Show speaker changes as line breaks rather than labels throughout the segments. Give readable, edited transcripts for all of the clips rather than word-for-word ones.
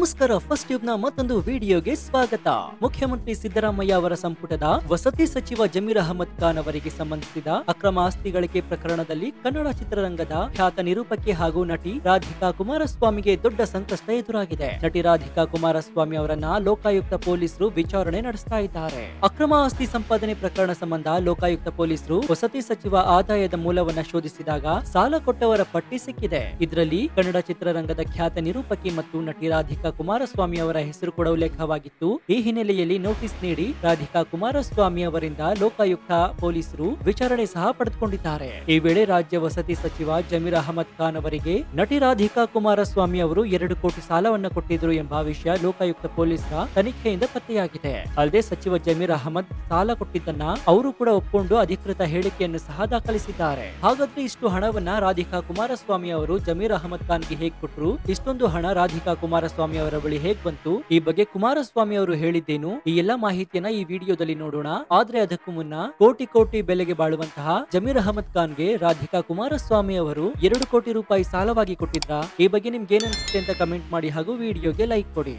ನಮಸ್ಕಾರ. First tube ನ ಮತ್ತೊಂದು ವಿಡಿಯೋಗೆ ಸ್ವಾಗತ. ಮುಖ್ಯಮಂತ್ರಿ ಸಿದ್ದರಾಮಯ್ಯ ಅವರ ಸಂಪುಟದ ವಸತಿ ಸಚಿವ ಜಮೀರ್ ಅಹಮದ್ ಖಾನ್ ಅವರಿಗೆ ಸಂಬಂಧಿಸಿದ ಅಕ್ರಮ ಆಸ್ತಿ ಗಳಿಕೆ ಪ್ರಕರಣದಲ್ಲಿ ಕನ್ನಡ ಚಿತ್ರರಂಗದ ಖ್ಯಾತ ನಿರೂಪಕಿ ಹಾಗೂ ನಟಿ ರಾಧಿಕಾ ಕುಮಾರಸ್ವಾಮಿಗೆ ದೊಡ್ಡ ಸಂಕಷ್ಟ ಎದುರಾಗಿದೆ. ನಟಿ ರಾಧಿಕಾ ಕುಮಾರಸ್ವಾಮಿ ಅವರನ್ನ ಲೋಕಾಯುಕ್ತ ಪೊಲೀಸರು ವಿಚಾರಣೆ ನಡೆಸ್ತಾ ಇದ್ದಾರೆ. ಅಕ್ರಮ ಆಸ್ತಿ ಸಂಪಾದನೆ ಪ್ರಕರಣ ಸಂಬಂಧ ಲೋಕಾಯುಕ್ತ ಪೊಲೀಸರು ವಸತಿ ಸಚಿವ ಆದಾಯದ ಮೂಲವನ್ನ ಶೋಧಿಸಿದಾಗ ಸಾಲ ಕೊಟ್ಟವರ ಪಟ್ಟಿ ಸಿಕ್ಕಿದೆ. ಇದರಲ್ಲಿ ಕನ್ನಡ ಚಿತ್ರರಂಗದ ಖ್ಯಾತ ನಿರೂಪಕಿ ಮತ್ತು ನಟಿ ರಾಧಿಕಾ ಕುಮಾರಸ್ವಾಮಿ ಅವರ ಹೆಸರು ಕೂಡ ಉಲ್ಲೇಖವಾಗಿತ್ತು. ಈ ಹಿನ್ನೆಲೆಯಲ್ಲಿ ನೋಟಿಸ್ ನೀಡಿ ರಾಧಿಕಾ ಕುಮಾರಸ್ವಾಮಿ ಅವರಿಂದ ಲೋಕಾಯುಕ್ತ ಪೊಲೀಸರು ವಿಚಾರಣೆ ಸಹ ಪಡೆದುಕೊಂಡಿದ್ದಾರೆ. ಈ ವೇಳೆ ರಾಜ್ಯ ವಸತಿ ಸಚಿವ ಜಮೀರ್ ಅಹಮದ್ ಖಾನ್ ಅವರಿಗೆ ನಟಿ ರಾಧಿಕಾ ಕುಮಾರಸ್ವಾಮಿ ಅವರು 2 ಕೋಟಿ ಸಾಲವನ್ನು ಕೊಟ್ಟಿದ್ರು ಎಂಬ ವಿಷಯ ಲೋಕಾಯುಕ್ತ ಪೊಲೀಸರ ತನಿಖೆಯಿಂದ ಪತ್ತೆಯಾಗಿದೆ. ಅಲ್ಲದೆ ಸಚಿವ ಜಮೀರ್ ಅಹಮದ್ ಸಾಲ ಕೊಟ್ಟಿದ್ದನ್ನ ಅವರು ಕೂಡ ಒಪ್ಪಿಕೊಂಡು ಅಧಿಕೃತ ಹೇಳಿಕೆಯನ್ನು ಸಹ ದಾಖಲಿಸಿದ್ದಾರೆ. ಹಾಗಾದ್ರೆ ಇಷ್ಟು ಹಣವನ್ನ ರಾಧಿಕಾ ಕುಮಾರಸ್ವಾಮಿ ಅವರು ಜಮೀರ್ ಅಹಮದ್ ಖಾನ್ಗೆ ಹೇಗೆ ಕೊಟ್ಟರು? ಇಷ್ಟೊಂದು ಹಣ ರಾಧಿಕಾ ಕುಮಾರಸ್ವಾಮಿ ಅವರ ಬಳಿ ಹೇಗ್ ಬಂತು? ಈ ಬಗ್ಗೆ ಕುಮಾರಸ್ವಾಮಿ ಅವರು ಹೇಳಿದ್ದೇನು? ಈ ಎಲ್ಲಾ ಮಾಹಿತಿಯನ್ನ ಈ ವಿಡಿಯೋದಲ್ಲಿ ನೋಡೋಣ. ಆದ್ರೆ ಅದಕ್ಕೂ ಮುನ್ನ ಕೋಟಿ ಬೆಲೆಗೆ ಬಾಳುವಂತಹ ಜಮೀರ್ ಅಹಮದ್ ಖಾನ್ಗೆ ರಾಧಿಕಾ ಕುಮಾರಸ್ವಾಮಿ ಅವರು 2 ಕೋಟಿ ರೂಪಾಯಿ ಸಾಲವಾಗಿ ಕೊಟ್ಟಿದ್ರಾ? ಈ ಬಗ್ಗೆ ನಿಮ್ಗೆ ಏನ್ ಅನ್ಸುತ್ತೆ ಅಂತ ಕಮೆಂಟ್ ಮಾಡಿ ಹಾಗೂ ವಿಡಿಯೋಗೆ ಲೈಕ್ ಕೊಡಿ.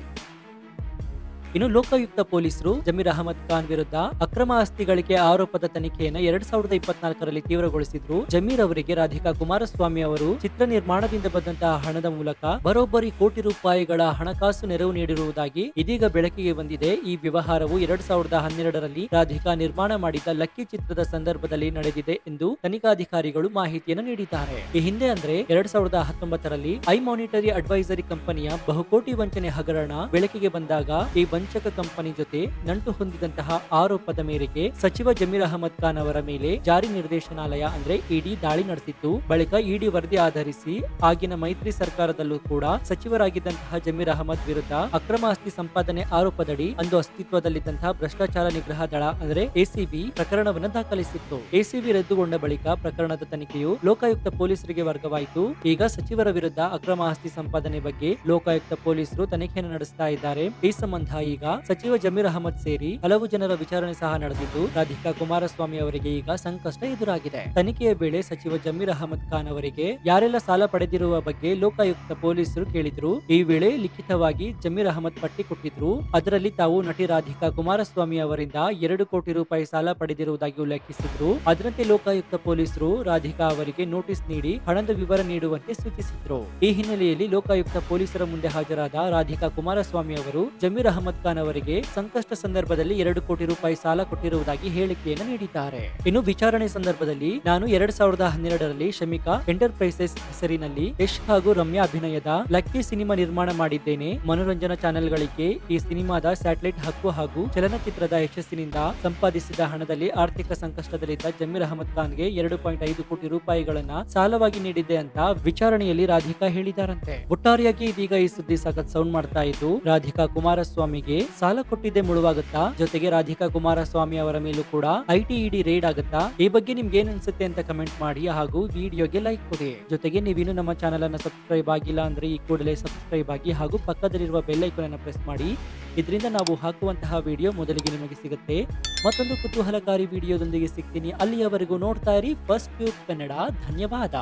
ಇನ್ನು ಲೋಕಾಯುಕ್ತ ಪೊಲೀಸರು ಜಮೀರ್ ಅಹಮದ್ ಖಾನ್ ವಿರುದ್ಧ ಅಕ್ರಮ ಆಸ್ತಿ ಗಳಿಕೆ ಆರೋಪದ ತನಿಖೆಯನ್ನು 2024ರಲ್ಲಿ ತೀವ್ರಗೊಳಿಸಿದ್ರು. ಜಮೀರ್ ಅವರಿಗೆ ರಾಧಿಕಾ ಕುಮಾರಸ್ವಾಮಿ ಅವರು ಚಿತ್ರ ನಿರ್ಮಾಣದಿಂದ ಬಂದಂತಹ ಹಣದ ಮೂಲಕ ಬರೋಬ್ಬರಿ ಕೋಟಿ ರೂಪಾಯಿಗಳ ಹಣಕಾಸು ನೆರವು ನೀಡಿರುವುದಾಗಿ ಇದೀಗ ಬೆಳಕಿಗೆ ಬಂದಿದೆ. ಈ ವ್ಯವಹಾರವು 2012ರಲ್ಲಿ ರಾಧಿಕಾ ನಿರ್ಮಾಣ ಮಾಡಿದ ಲಕ್ಕಿ ಚಿತ್ರದ ಸಂದರ್ಭದಲ್ಲಿ ನಡೆದಿದೆ ಎಂದು ತನಿಖಾಧಿಕಾರಿಗಳು ಮಾಹಿತಿಯನ್ನು ನೀಡಿದ್ದಾರೆ. ಈ ಹಿಂದೆ ಅಂದ್ರೆ 2019ರಲ್ಲಿ ಐ ಮಾನಿಟರಿ ಅಡ್ವೈಸರಿ ಕಂಪನಿಯ ಬಹುಕೋಟಿ ವಂಚನೆ ಹಗರಣ ಬೆಳಕಿಗೆ ಬಂದಾಗ ಈ ವಂಚಕ ಕಂಪನಿ ಜೊತೆ ನಂಟು ಹೊಂದಿದಂತಹ ಆರೋಪದ ಮೇರೆಗೆ ಸಚಿವ ಜಮೀರ್ ಅಹಮದ್ ಖಾನ್ ಅವರ ಮೇಲೆ ಜಾರಿ ನಿರ್ದೇಶನಾಲಯ ಅಂದ್ರೆ ಇಡಿ ದಾಳಿ ನಡೆಸಿತ್ತು. ಬಳಿಕ ಇಡಿ ವರದಿ ಆಧರಿಸಿ ಆಗಿನ ಮೈತ್ರಿ ಸರ್ಕಾರದಲ್ಲೂ ಕೂಡ ಸಚಿವರಾಗಿದ್ದಂತಹ ಜಮೀರ್ ಅಹಮದ್ ವಿರುದ್ಧ ಅಕ್ರಮ ಆಸ್ತಿ ಸಂಪಾದನೆ ಆರೋಪದಡಿ ಅಂದು ಅಸ್ತಿತ್ವದಲ್ಲಿದ್ದಂತಹ ಭ್ರಷ್ಟಾಚಾರ ನಿಗ್ರಹ ದಳ ಅಂದ್ರೆ ಎಸಿಬಿ ಪ್ರಕರಣವನ್ನು ದಾಖಲಿಸಿತ್ತು. ಎಸಿಬಿ ರದ್ದುಗೊಂಡ ಬಳಿಕ ಪ್ರಕರಣದ ತನಿಖೆಯು ಲೋಕಾಯುಕ್ತ ಪೊಲೀಸರಿಗೆ ವರ್ಗವಾಯಿತು. ಈಗ ಸಚಿವರ ವಿರುದ್ಧ ಅಕ್ರಮ ಆಸ್ತಿ ಸಂಪಾದನೆ ಬಗ್ಗೆ ಲೋಕಾಯುಕ್ತ ಪೊಲೀಸರು ತನಿಖೆಯನ್ನು ನಡೆಸ್ತಾ ಇದ್ದಾರೆ. ಈ ಸಂಬಂಧ ಈಗ ಸಚಿವ ಜಮೀರ್ ಅಹಮದ್ ಸೇರಿ ಹಲವು ಜನರ ವಿಚಾರಣೆ ಸಹ ನಡೆದಿದ್ದು ರಾಧಿಕಾ ಕುಮಾರಸ್ವಾಮಿ ಅವರಿಗೆ ಈಗ ಸಂಕಷ್ಟ ಎದುರಾಗಿದೆ. ತನಿಖೆಯ ವೇಳೆ ಸಚಿವ ಜಮೀರ್ ಅಹಮದ್ ಖಾನ್ ಅವರಿಗೆ ಯಾರೆಲ್ಲ ಸಾಲ ಪಡೆದಿರುವ ಬಗ್ಗೆ ಲೋಕಾಯುಕ್ತ ಪೊಲೀಸರು ಕೇಳಿದ್ರು. ಈ ವೇಳೆ ಲಿಖಿತವಾಗಿ ಜಮೀರ್ ಅಹಮದ್ ಪಟ್ಟಿ ಕೊಟ್ಟಿದ್ರು. ಅದರಲ್ಲಿ ತಾವು ನಟಿ ರಾಧಿಕಾ ಕುಮಾರಸ್ವಾಮಿ ಅವರಿಂದ 2 ಕೋಟಿ ರೂಪಾಯಿ ಸಾಲ ಪಡೆದಿರುವುದಾಗಿ ಉಲ್ಲೇಖಿಸಿದ್ರು. ಅದರಂತೆ ಲೋಕಾಯುಕ್ತ ಪೊಲೀಸರು ರಾಧಿಕಾ ಅವರಿಗೆ ನೋಟಿಸ್ ನೀಡಿ ಹಣದ ವಿವರ ನೀಡುವಂತೆ ಸೂಚಿಸಿದ್ರು. ಈ ಹಿನ್ನೆಲೆಯಲ್ಲಿ ಲೋಕಾಯುಕ್ತ ಪೊಲೀಸರ ಮುಂದೆ ಹಾಜರಾದ ರಾಧಿಕಾ ಕುಮಾರಸ್ವಾಮಿ ಅವರು ಜಮೀರ್ ಅಹಮದ್ ಖಾನ್ ಅವರಿಗೆ ಸಂಕಷ್ಟ ಸಂದರ್ಭದಲ್ಲಿ 2 ಕೋಟಿ ರೂಪಾಯಿ ಸಾಲ ಕೊಟ್ಟಿರುವುದಾಗಿ ಹೇಳಿಕೆಯನ್ನು ನೀಡಿದ್ದಾರೆ. ಇನ್ನು ವಿಚಾರಣೆ ಸಂದರ್ಭದಲ್ಲಿ ನಾನು 2012ರಲ್ಲಿ ಶಮಿಕಾ ಎಂಟರ್ಪ್ರೈಸಸ್ ಹೆಸರಿನಲ್ಲಿ ಯಶ್ ಹಾಗೂ ರಮ್ಯಾ ಅಭಿನಯದ ಲಕ್ಕಿ ಸಿನಿಮಾ ನಿರ್ಮಾಣ ಮಾಡಿದ್ದೇನೆ. ಮನೋರಂಜನಾ ಚಾನೆಲ್ಗಳಿಗೆ ಈ ಸಿನಿಮಾದ ಸ್ಯಾಟಲೈಟ್ ಹಕ್ಕು ಹಾಗೂ ಚಲನಚಿತ್ರದ ಯಶಸ್ಸಿನಿಂದ ಸಂಪಾದಿಸಿದ ಹಣದಲ್ಲಿ ಆರ್ಥಿಕ ಸಂಕಷ್ಟದಲ್ಲಿದ್ದ ಜಮೀರ್ ಅಹಮದ್ ಖಾನ್ಗೆ 2.5 ಕೋಟಿ ರೂಪಾಯಿಗಳನ್ನ ಸಾಲವಾಗಿ ನೀಡಿದ್ದೆ ಅಂತ ವಿಚಾರಣೆಯಲ್ಲಿ ರಾಧಿಕಾ ಹೇಳಿದಾರಂತೆ. ಒಟ್ಟಾರೆಯಾಗಿ ಇದೀಗ ಈ ಸುದ್ದಿ ಸಖತ್ ಸೌಂಡ್ ಮಾಡ್ತಾ ಇದ್ದು ರಾಧಿಕಾ ಕುಮಾರಸ್ವಾಮಿಗೆ ಸಾಲ ಕೊಟ್ಟಿದ್ದೆ ಮುಳುವಾಗುತ್ತಾ? ಜೊತೆಗೆ ರಾಧಿಕಾ ಕುಮಾರಸ್ವಾಮಿ ಅವರ ಮೇಲೂ ಕೂಡ ಇಡಿ ರೇಡ್ ಆಗುತ್ತಾ? ಈ ಬಗ್ಗೆ ನಿಮ್ಗೆ ಏನ್ ಅನ್ಸುತ್ತೆ ಅಂತ ಕಮೆಂಟ್ ಮಾಡಿ ಹಾಗೂ ವಿಡಿಯೋಗೆ ಲೈಕ್ ಕೊಡಿ. ಜೊತೆಗೆ ನೀವಿನ್ನು ನಮ್ಮ ಚಾನೆಲ್ ಅನ್ನ ಸಬ್ಸ್ಕ್ರೈಬ್ ಆಗಿಲ್ಲ ಅಂದ್ರೆ ಈ ಕೂಡಲೇ ಸಬ್ಸ್ಕ್ರೈಬ್ ಆಗಿ ಹಾಗೂ ಪಕ್ಕದಲ್ಲಿರುವ ಬೆಲ್ ಐಕಾನ್ ಅನ್ನು ಪ್ರೆಸ್ ಮಾಡಿ. ಇದರಿಂದ ನಾವು ಹಾಕುವಂತಹ ವಿಡಿಯೋ ಮೊದಲಿಗೆ ನಿಮಗೆ ಸಿಗುತ್ತೆ. ಮತ್ತೊಂದು ಕುತೂಹಲಕಾರಿ ವಿಡಿಯೋದೊಂದಿಗೆ ಸಿಗ್ತೀನಿ. ಅಲ್ಲಿಯವರೆಗೂ ನೋಡ್ತಾ ಇರಿ ಫಸ್ಟ್ ಟ್ಯೂಬ್ ಕನ್ನಡ. ಧನ್ಯವಾದ.